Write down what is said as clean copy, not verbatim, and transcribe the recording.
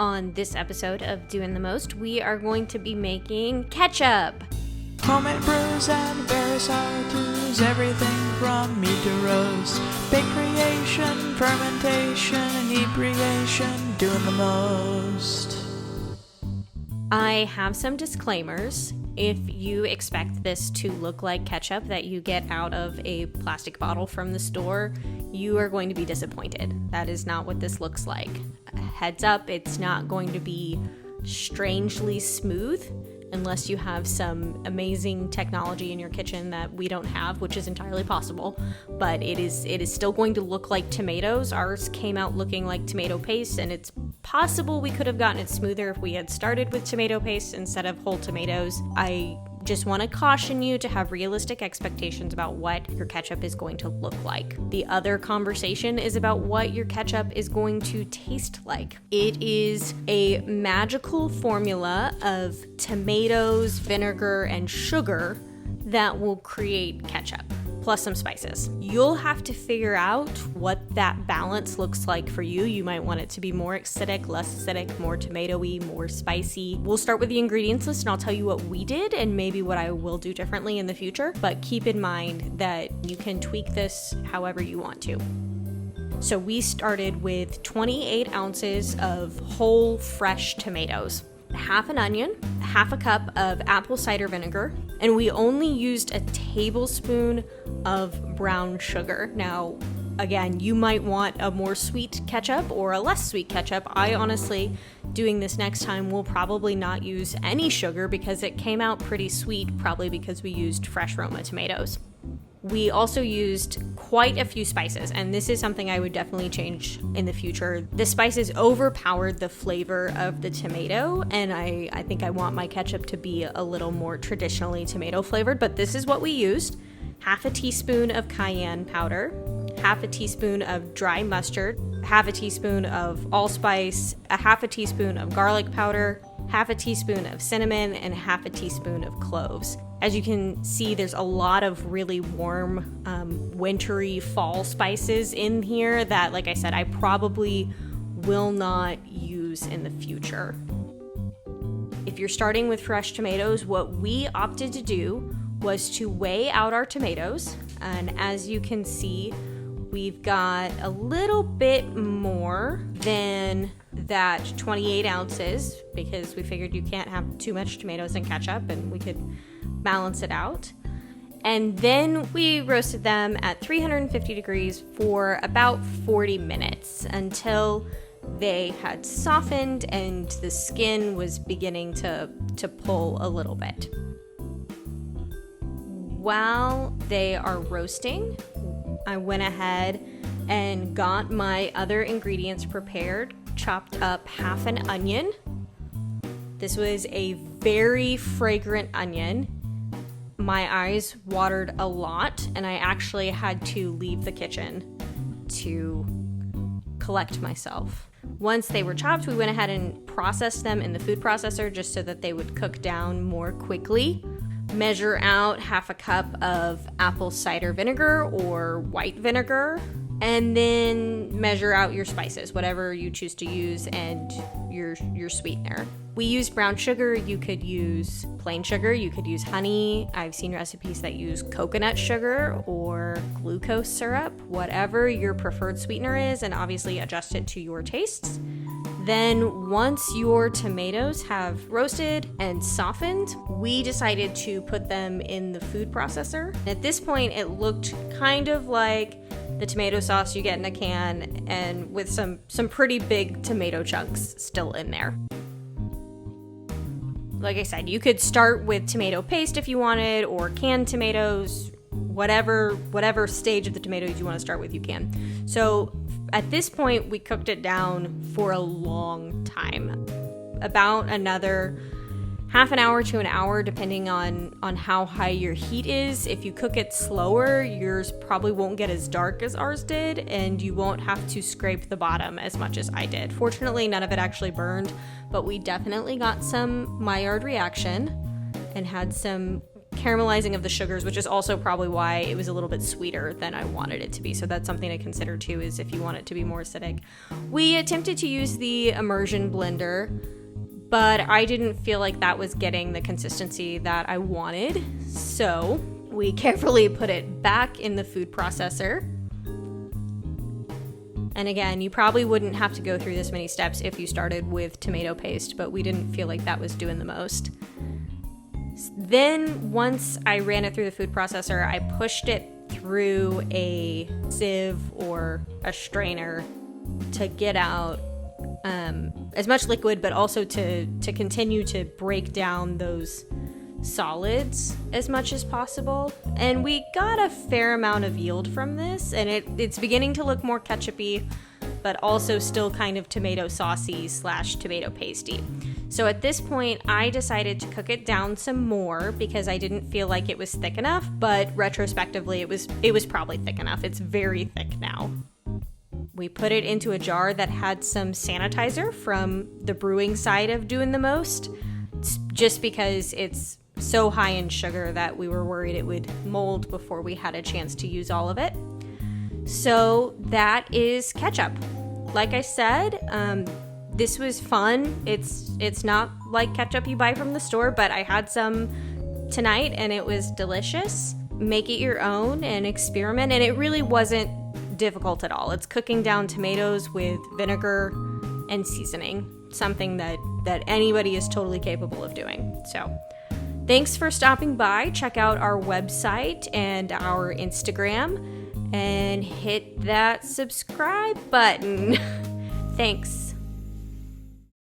On this episode of Doin the Most, we are going to be making ketchup. Homemade brews and various how-tos, everything from meat to roast. Bake creation, fermentation, inebriation, doing the most. I have some disclaimers. If you expect this to look like ketchup that you get out of a plastic bottle from the store, you are going to be disappointed. That is not what this looks like. Heads up, it's not going to be strangely smooth unless you have some amazing technology in your kitchen that we don't have, which is entirely possible. But it is still going to look like tomatoes. Ours came out looking like tomato paste, and it's possible we could have gotten it smoother if we had started with tomato paste instead of whole tomatoes. I just want to caution you to have realistic expectations about what your ketchup is going to look like. The other conversation is about what your ketchup is going to taste like. It is a magical formula of tomatoes, vinegar, and sugar that will create ketchup, plus some spices. You'll have to figure out what that balance looks like for you. You might want it to be more acidic, less acidic, more tomatoey, more spicy. We'll start with the ingredients list and I'll tell you what we did and maybe what I will do differently in the future. But keep in mind that you can tweak this however you want to. So we started with 28 ounces of whole fresh tomatoes, half an onion, half a cup of apple cider vinegar, and we only used a tablespoon of brown sugar. Now, again, you might want a more sweet ketchup or a less sweet ketchup. I honestly, doing this next time, will probably not use any sugar because it came out pretty sweet, probably because we used fresh Roma tomatoes. We also used quite a few spices, and this is something I would definitely change in the future. The spices overpowered the flavor of the tomato, and I think I want my ketchup to be a little more traditionally tomato flavored, but this is what we used. Half a teaspoon of cayenne powder, half a teaspoon of dry mustard, half a teaspoon of allspice, a half a teaspoon of garlic powder, half a teaspoon of cinnamon, and half a teaspoon of cloves. As you can see, there's a lot of really warm, wintry fall spices in here that, like I said, I probably will not use in the future. If you're starting with fresh tomatoes, what we opted to do was to weigh out our tomatoes. And as you can see, we've got a little bit more than that 28 ounces because we figured you can't have too much tomatoes and ketchup and we could balance it out. And then we roasted them at 350 degrees for about 40 minutes until they had softened and the skin was beginning to pull a little bit. While they are roasting, I went ahead and got my other ingredients prepared, chopped up half an onion. This was a very fragrant onion. My eyes watered a lot, and I actually had to leave the kitchen to collect myself. Once they were chopped, we went ahead and processed them in the food processor just so that they would cook down more quickly. Measure out half a cup of apple cider vinegar or white vinegar, and then measure out your spices, whatever you choose to use, and your sweetener. We used brown sugar. You could use plain sugar. You could use honey. I've seen recipes that use coconut sugar or glucose syrup, whatever your preferred sweetener is, and obviously adjust it to your tastes. Then once your tomatoes have roasted and softened, we decided to put them in the food processor. At this point, it looked kind of like the tomato sauce you get in a can, and with some pretty big tomato chunks still in there. Like I said, you could start with tomato paste if you wanted, or canned tomatoes, whatever stage of the tomatoes you want to start with, you can. So at this point, we cooked it down for a long time, about another half an hour to an hour, depending on how high your heat is. If you cook it slower, yours probably won't get as dark as ours did, and you won't have to scrape the bottom as much as I did. Fortunately, none of it actually burned, but we definitely got some Maillard reaction and had some caramelizing of the sugars, which is also probably why it was a little bit sweeter than I wanted it to be. So that's something to consider too, is if you want it to be more acidic. We attempted to use the immersion blender, but I didn't feel like that was getting the consistency that I wanted. So we carefully put it back in the food processor. And again, you probably wouldn't have to go through this many steps if you started with tomato paste, but we didn't feel like that was doing the most. Then once I ran it through the food processor, I pushed it through a sieve or a strainer to get out as much liquid, but also to continue to break down those solids as much as possible. And we got a fair amount of yield from this, and it's beginning to look more ketchup-y, but also still kind of tomato saucy / tomato pasty. So at this point, I decided to cook it down some more because I didn't feel like it was thick enough, but retrospectively, it was probably thick enough. It's very thick now. We put it into a jar that had some sanitizer from the brewing side of Doin the Most, just because it's so high in sugar that we were worried it would mold before we had a chance to use all of it. So that is ketchup. Like I said, this was fun. It's not like ketchup you buy from the store, but I had some tonight and it was delicious. Make it your own and experiment, and it really wasn't difficult at all. It's cooking down tomatoes with vinegar and seasoning, something that anybody is totally capable of doing. So thanks for stopping by. Check out our website and our Instagram and hit that subscribe button. Thanks.